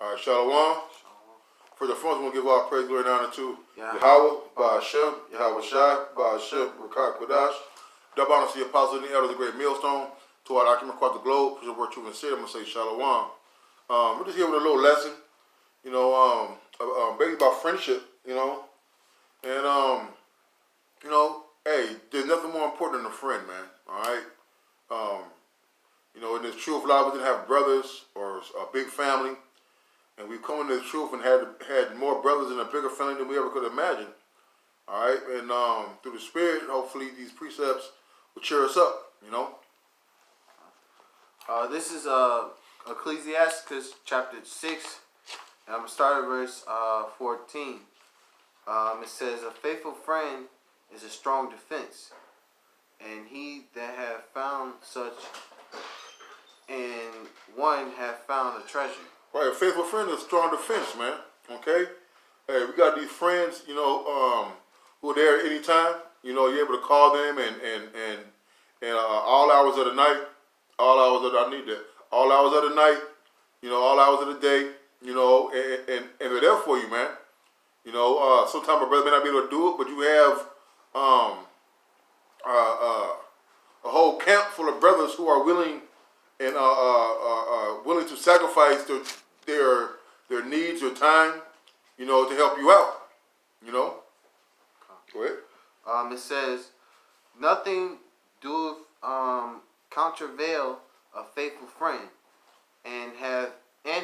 All right, Shalom. For the first, we'll give all praise, glory, and honor to Yahweh, Ba'ashem, Yahweh Shai, Ba'ashem, Rakak Kodash. Double honor to the apostles and the elders of the great millstone. To our document across the globe, for your word, truth, and sin, I'm going to say Shalom. We're just here with a little lesson, basically about friendship, and, hey, there's nothing more important than a friend, man, all right? In this truth life, we didn't have brothers or a big family. And we've come into the truth and had more brothers and a bigger family than we ever could imagine. All right? And through the Spirit, hopefully these precepts will cheer us up, This is Ecclesiastes chapter 6. And I'm going to start at verse 14. It says, a faithful friend is a strong defense, and he that hath found such and one hath found a treasure. Right, a faithful friend is a strong defense, man. Okay? Hey, we got these friends, who are there at any time. You're able to call them and all hours of the night, all hours of the night, all hours of the day, and they're there for you, man. Sometimes a brother may not be able to do it, but you have a whole camp full of brothers who are willing and willing to sacrifice their needs, their time, to help you out. Go ahead. It says, nothing doeth countervail a faithful friend, and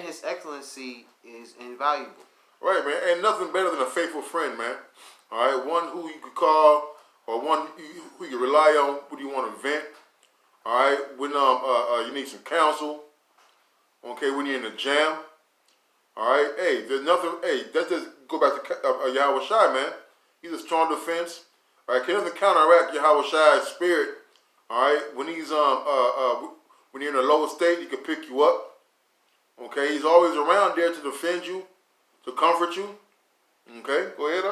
his excellency is invaluable. Right, man. And nothing better than a faithful friend, man. All right, one who you could call or one who you rely on when you want to vent. All right, when you need some counsel. Okay, when you're in a jam. All right, hey, there's nothing. Hey, let's just go back to Yahweh Shai, man. He's a strong defense. All right, can nothing counteract Yahweh Shai's spirit. All right, when he's when you're in a lower state, he can pick you up. Okay, he's always around there to defend you, to comfort you. Okay, go ahead,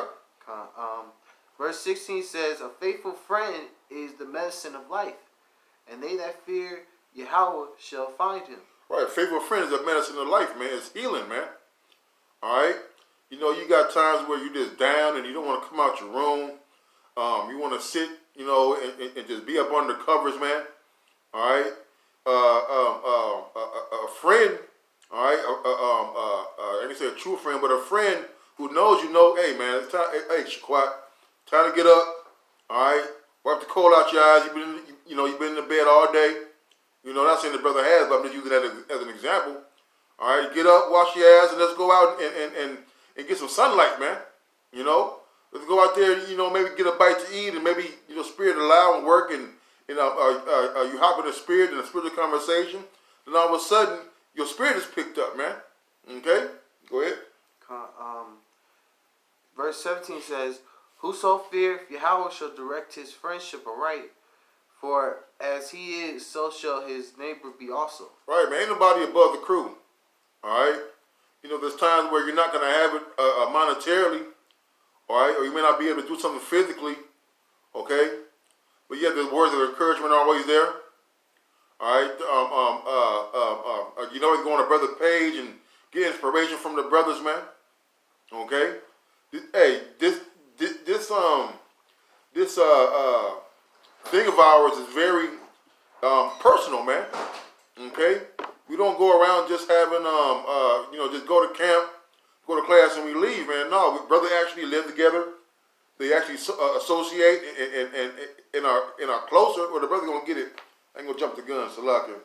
Verse 16 says, a faithful friend is the medicine of life, and they that fear Yahweh shall find him. Right, faithful friend is a medicine of life, man. It's healing, man. All right? You got times where you're just down and you don't want to come out your room. You want to sit, and just be up under the covers, man. All right? A friend, all right? I can say a true friend, but a friend who knows hey, man, it's time, hey, Shaquat, time to get up. All right? Wipe the cold out your eyes. You've been in the bed all day. Not saying the brother has, but I'm just using that as an example. All right, get up, wash your ass, and let's go out and get some sunlight, man. Let's go out there, maybe get a bite to eat, and maybe, spirit allow and work, and you hop in the spirit in a spiritual conversation, and all of a sudden, your spirit is picked up, man. Okay? Go ahead. Verse 17 says, whoso feareth Yahweh shall direct his friendship aright, for as he is, so shall his neighbor be also. Right, man. Ain't nobody above the crew. All right? There's times where you're not going to have it monetarily, all right? Or you may not be able to do something physically, okay? But yet the words of encouragement are always there. All right? You can go on a brother's page and get inspiration from the brothers, man. Okay? Hey, this thing of ours is very personal, man. Okay? We don't go around just having, just go to camp, go to class, and we leave, man. No, brothers actually live together. They actually associate and are closer. Well, the brother gonna get it. I ain't gonna jump the gun, Salaka.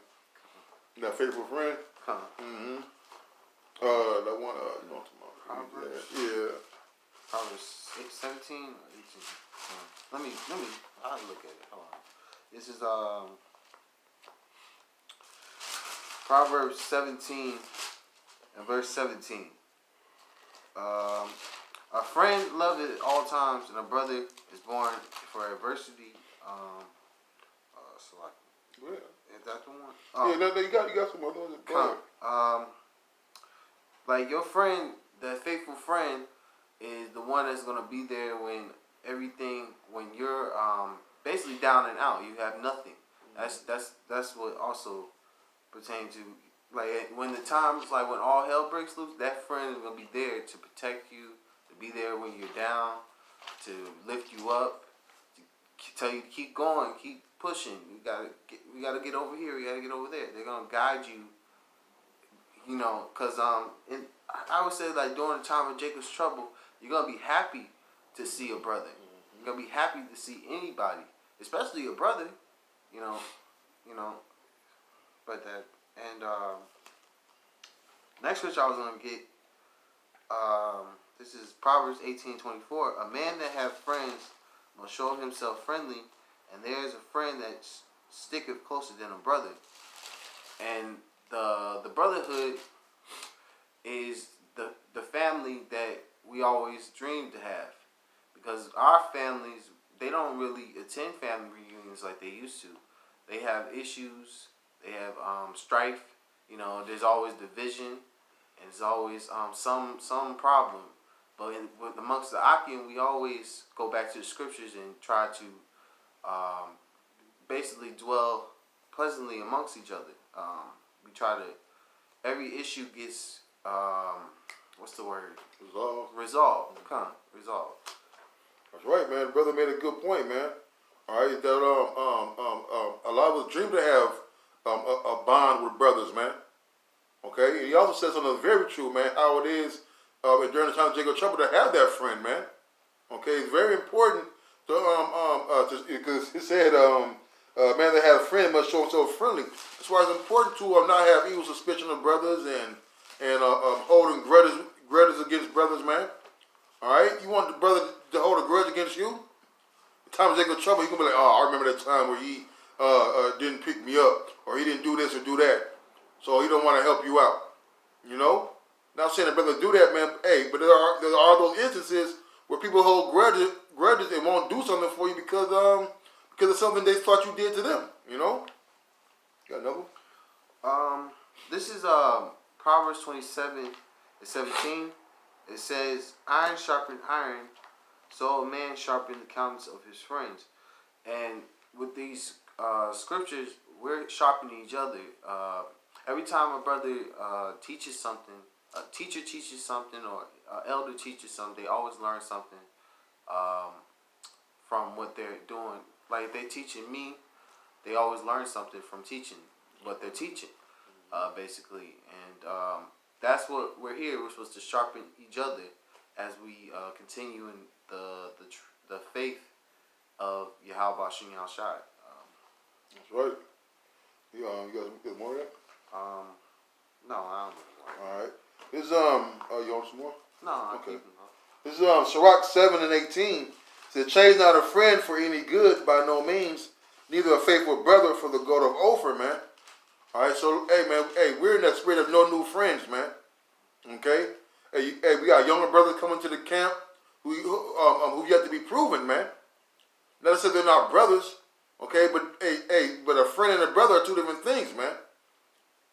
That faithful friend. Mm-hmm. That one. Proverbs. Yeah. Proverbs 17 or 18. Let me. I'll look at it. Hold on. This is Proverbs 17 and verse 17. A friend loved at all times, and a brother is born for adversity. Yeah. Is that the one? Oh. Yeah, you got some other ones. Like your friend, that faithful friend, is the one that's gonna be there when you're basically down and out. You have nothing. That's what also pertains to like when the times, like when all hell breaks loose, that friend is gonna be there to protect you, to be there when you're down, to lift you up, to tell you to keep going, keep pushing. We gotta get over here. We gotta get over there. They're gonna guide you. You know, cause I would say like during the time of Jacob's trouble, you're gonna be happy to see a brother. You're gonna be happy to see anybody, especially a brother. You know, but that and next scripture I was gonna get. This is Proverbs 18:24. A man that have friends must show himself friendly, and there is a friend that sticketh closer than a brother. And the brotherhood is the family that we always dreamed to have, because our families, they don't really attend family reunions like they used to. They have issues, they have strife. You know, there's always division, and there's always some problem. But amongst the Akim, we always go back to the scriptures and try to basically dwell pleasantly amongst each other. We try to, every issue gets, what's the word? Resolved. Resolved. That's right, man. Brother made a good point, man. All right, that a lot of us dream to have a bond with brothers, man. Okay, and he also said something very true, man. How it is during the time of Jacob's trouble to have that friend, man. Okay, it's very important to because he said man that has a friend must show himself friendly. That's why it's important to not have evil suspicion of brothers and holding grudges against brothers, man. All right, you want the brother to hold a grudge against you? The time of Jacob's trouble, he gonna be like, oh, I remember that time where he didn't pick me up, or he didn't do this or do that, so he don't want to help you out. You know, not saying that brother do that, man. Hey, but there are those instances where people hold grudges and won't do something for you because of something they thought you did to them. You know. Got another one? This is Proverbs 27:17. It says, "Iron sharpened iron, so a man sharpened the countenance of his friends." And with these scriptures, we're sharpening each other. Every time a brother teaches something, a teacher teaches something, or an elder teaches something, they always learn something from what they're doing. Like if they're teaching me, they always learn something from teaching what they're teaching, basically. And that's what we're here. We're supposed to sharpen each other as we continue in the faith of Yahweh Shem Shai. That's right. You got more of that? No, I don't know. All right. This you want some more? No, I okay. keep them. This is Sirach 7:18. It says, "Change not a friend for any good, by no means, neither a faithful brother for the goat of Ophir," man. All right, so hey, man, hey, we're in that spirit of no new friends, man. Okay, hey, we got younger brothers coming to the camp who yet to be proven, man. Not to say they're not brothers, okay, but but a friend and a brother are two different things, man.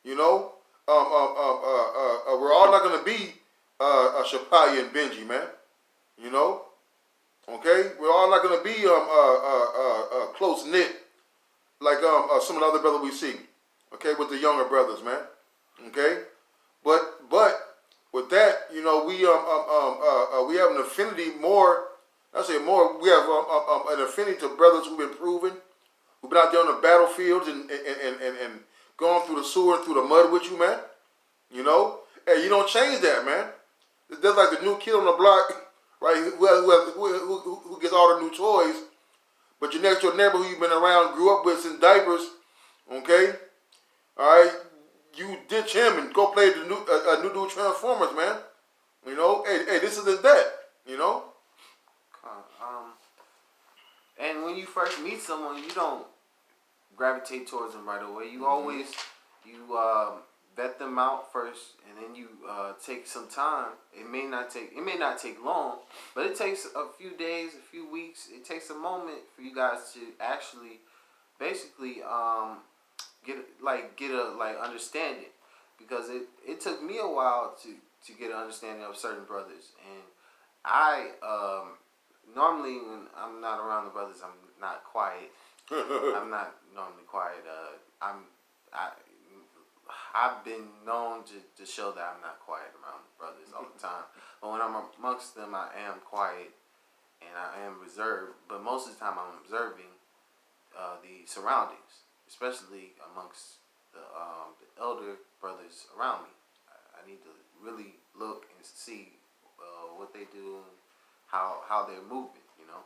You know, we're all not gonna be Shapaya and Benji, man. You know, okay, we're all not gonna be close knit like some of the other brothers we see. Okay, with the younger brothers, man. Okay, but with that, you know, we have an affinity more. I say more. We have an affinity to brothers who've been proven, who've been out there on the battlefields and gone through the sewer, through the mud with you, man. You know, hey, you don't change that, man. That's like the new kid on the block, right? Who gets all the new toys, but your next door neighbor who you've been around, grew up with since diapers, okay? All right, you ditch him and go play the new dude Transformers, man. You know, hey, this isn't that. You know. And when you first meet someone, you don't gravitate towards them right away. You always vet them out first, and then you take some time. It may not take long, but it takes a few days, a few weeks. It takes a moment for you guys to actually, basically, get a understanding, because it took me a while to get an understanding of certain brothers, and I normally when I'm not around the brothers, I'm not quiet. I'm not normally quiet. I've been known to show that I'm not quiet around brothers all the time. But when I'm amongst them, I am quiet and I am reserved. But most of the time, I'm observing the surroundings, especially amongst the elder brothers around me. I need to really look and see what they do and how they're moving. You know,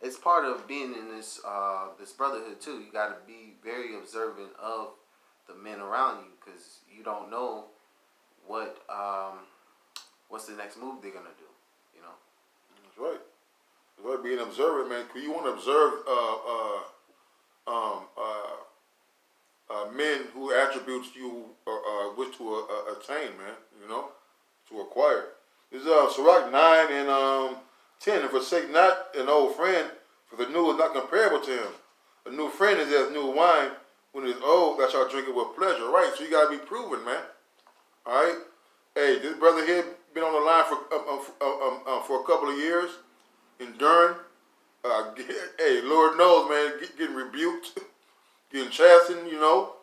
it's part of being in this this brotherhood too. You got to be very observant of the men around you because you don't know what what's the next move they're gonna do. You know. That's right. That's right. Being observant, man. 'Cause you want to observe men who attributes you wish to attain, man. You know, to acquire. This is Sirach 9 and 10. And forsake not an old friend, for the new is not comparable to him. A new friend is as new wine. When it is old, thou shalt drink it with pleasure. Right? So you got to be proven, man. All right? Hey, this brother here been on the line for a couple of years, enduring. Hey, Lord knows, man, getting rebuked, getting chastened, you know.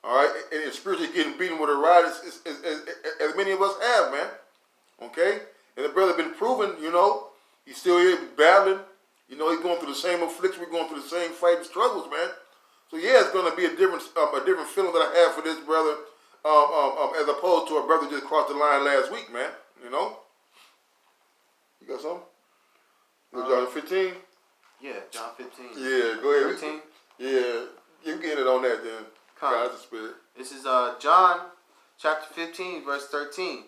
All right? And spiritually getting beaten with a rod as many of us have, man. Okay? And the brother been proven, you know, he's still here battling. You know, he's going through the same affliction. We're going through the same fighting struggles, man. So yeah, it's going to be a different feeling that I have for this brother, as opposed to a brother just crossed the line last week, man. You know. You got something? John 15. Yeah, John 15. Yeah, go ahead. 13. Yeah, you get it on that then. God's the Spirit. This is John chapter 15, verse 13.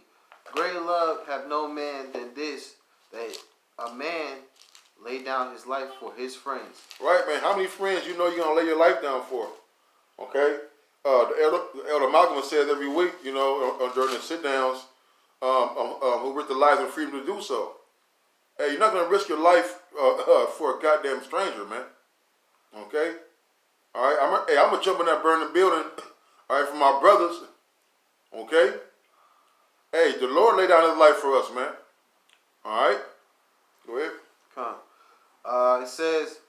Greater love have no man than this, that a man lay down his life for his friends. Right, man. How many friends you know you're going to lay your life down for? Okay? The Elder Malcolm says every week, you know, during the sit-downs, who risk their lives and freedom to do so. Hey, you're not going to risk your life for a goddamn stranger, man. Okay? All right? I'm going to jump in that burning building, all right, for my brothers. Okay? Hey, the Lord laid down his life for us, man. All right? Go ahead. Come. It says,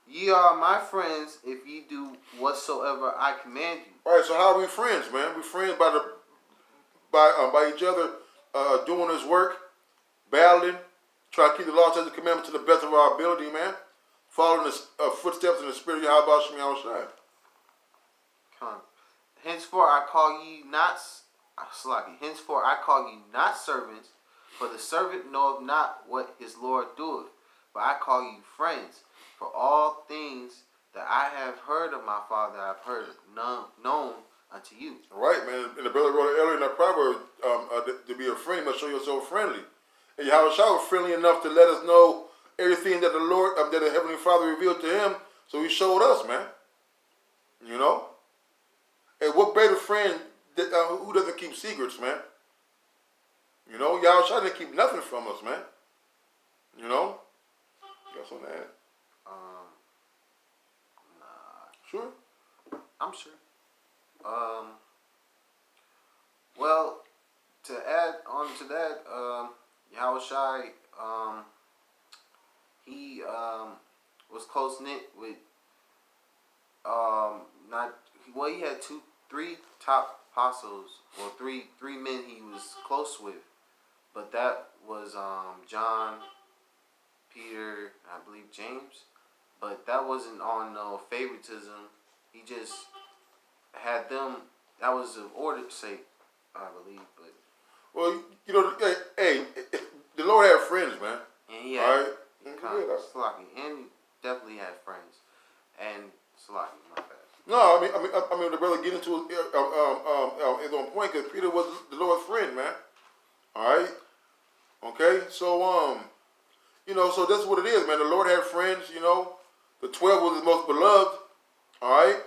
ye are my friends if ye do whatsoever I command you. All right, so how are we friends, man? We friends by each other, doing this work, battling, trying to keep the law, statutes, and commandments to the best of our ability, man. Following the footsteps in the spirit of Yahweh Shem Yahushai. Come. Henceforth I call ye not henceforth I call you not servants, for the servant knoweth not what his Lord doeth. But I call you friends, for all things that I have heard of my Father I have heard known unto you. Right, man. And the brother wrote it earlier in that proverb, to be a friend, you must show yourself friendly. And Yahushua was friendly enough to let us know everything that the Lord, that the Heavenly Father revealed to him, so he showed us, man. You know? And what better friend who doesn't keep secrets, man? You know, Yahushua didn't keep nothing from us, man. You know? You got something to add? Nah. Sure. I'm sure. Well, to add on to that, Yahushua, he was close knit with he had three top apostles, or three men he was close with, but that was John, Peter, and I believe James. But that wasn't on no favoritism. He just had them. That was of order's sake, I believe. But well, you know, hey, the Lord had friends, man. and he had all right. Slaki, and he definitely had friends. And Slaki, my bad. No, I mean, the brother get into is on point because Peter was the Lord's friend, man. All right. Okay, so you know, so that's what it is, man. The Lord had friends, you know. The 12 was his most beloved. All right.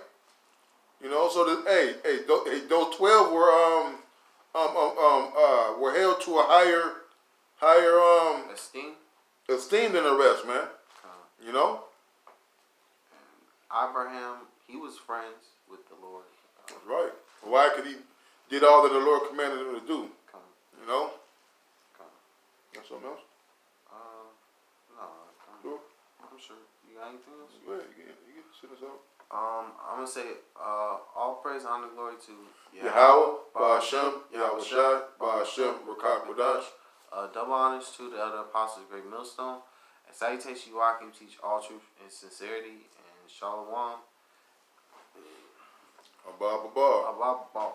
You know, so those 12 were held to a higher esteem than the rest, man. You know. And Abraham, he was friends with the Lord. That's right. Why? Because he did all that the Lord commanded him to do. You know. Got something else? No. Sure. I'm sure. You got anything else? Go ahead. You can sit us out. I'm gonna say all praise, honor, glory to Yahweh, Ba'ashem, Yahweh Shai, Ba'ashem, Rakak Wadash. double honors to the elder apostles, Great Millstone, and salutation, Joachim, teach all truth and sincerity, and Shalom, Abba, Abba. Abba,